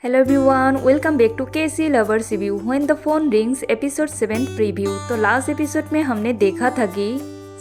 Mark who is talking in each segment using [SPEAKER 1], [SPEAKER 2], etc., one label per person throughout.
[SPEAKER 1] Hello everyone, welcome back to KC Lovers Review. When the phone rings episode 7 preview। तो last episode में हमने देखा था कि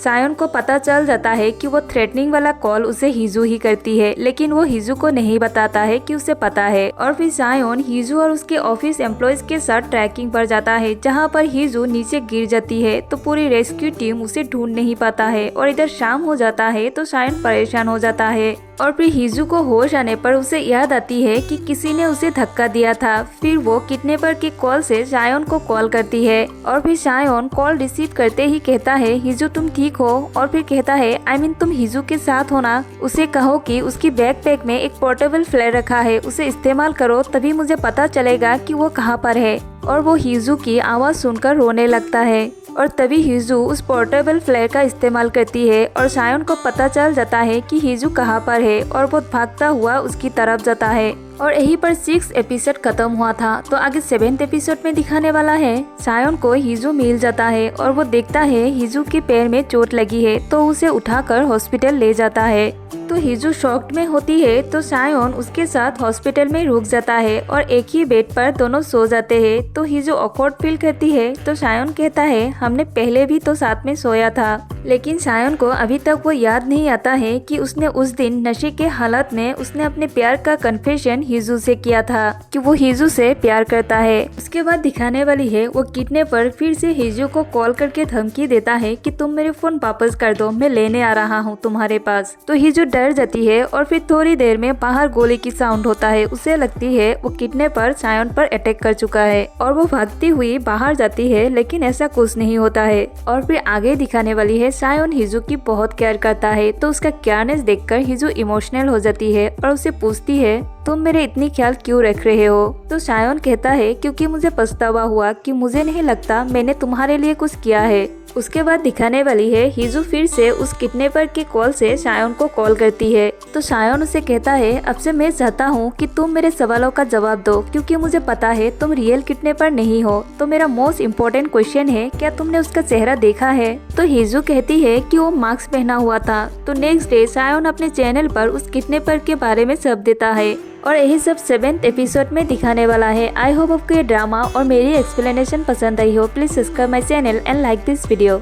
[SPEAKER 1] सायोन को पता चल जाता है कि वो थ्रेटनिंग वाला कॉल उसे हिजू ही करती है, लेकिन वो हिजू को नहीं बताता है कि उसे पता है। और फिर सायोन हिजू और उसके ऑफिस एम्प्लॉयज के साथ ट्रैकिंग पर जाता है, जहाँ पर हिजू नीचे गिर जाती है तो पूरी रेस्क्यू टीम उसे ढूंढ नहीं पाता है। और इधर शाम हो जाता है तो सायोन परेशान हो जाता है और फिर हिजू को होश आने पर उसे याद आती है कि किसी ने उसे धक्का दिया था। फिर वो किडनैपर के कॉल से सायोन को कॉल करती है और फिर सायोन कॉल रिसीव करते ही कहता है हिजू तुम ठीक हो। और फिर कहता है आई मीन तुम हिजू के साथ हो ना, उसे कहो कि उसकी बैकपैक में एक पोर्टेबल फ्लैर रखा है, उसे इस्तेमाल करो तभी मुझे पता चलेगा कि वो कहाँ पर है। और वो हिजू की आवाज सुनकर रोने लगता है और तभी हिजू उस पोर्टेबल फ्लैर का इस्तेमाल करती है और सायोन को पता चल जाता है कि हिजू कहाँ पर है और वो भागता हुआ उसकी तरफ जाता है। और यहीं पर 6 एपिसोड खत्म हुआ था। तो आगे 7th एपिसोड में दिखाने वाला है सायोन को हिजू मिल जाता है और वो देखता है हिजू के पैर में चोट लगी है तो उसे उठाकर हॉस्पिटल ले जाता है। तो हिजू शॉक्ड में होती है तो सायोन उसके साथ हॉस्पिटल में रुक जाता है और एक ही बेड पर दोनों सो जाते हैं। तो हिजू ऑकवर्ड फील करती है तो सायोन कहता है हमने पहले भी तो साथ में सोया था, लेकिन सायोन को अभी तक वो याद नहीं आता है कि उसने उस दिन नशे के हालत में उसने अपने प्यार का कन्फेशन हिजू से किया था कि वो हिजू से प्यार करता है। उसके बाद दिखाने वाली है वो किडनैपर फिर से हिजू को कॉल करके धमकी देता है कि तुम मेरे फोन वापस कर दो, मैं लेने आ रहा हूँ तुम्हारे पास। तो हिजू डर जाती है और फिर थोड़ी देर में बाहर गोली की साउंड होता है। उसे लगती है वो किडनैपर सायोन पर अटैक कर चुका है और वो भागती हुई बाहर जाती है, लेकिन ऐसा कुछ नहीं होता है। और फिर आगे दिखाने वाली है सायोन हिजू की बहुत केयर करता है तो उसका केयरनेस देखकर हिजू इमोशनल हो जाती है और उसे पूछती है तुम मेरे इतनी ख्याल क्यों रख रहे हो। तो सायोन कहता है क्योंकि मुझे पछतावा हुआ कि मुझे नहीं लगता मैंने तुम्हारे लिए कुछ किया है। उसके बाद दिखाने वाली है हिजू फिर से उस किडनैपर के कॉल से सायोन को कॉल करती है। तो सायोन उसे कहता है अब से मैं चाहता हूँ कि तुम मेरे सवालों का जवाब दो, क्योंकि मुझे पता है तुम रियल किडनैपर नहीं हो। तो मेरा मोस्ट इम्पोर्टेंट क्वेश्चन है क्या तुमने उसका चेहरा देखा है। तो हिजू कहती है कि वो मास्क पहना हुआ था। तो नेक्स्ट डे सायोन अपने चैनल पर उस किडनैपर के बारे में सब देता है और यही सब 7th एपिसोड में दिखाने वाला है। आई होप आपको ये ड्रामा और मेरी एक्सप्लेनेशन पसंद आई हो। Please subscribe my channel and like this video.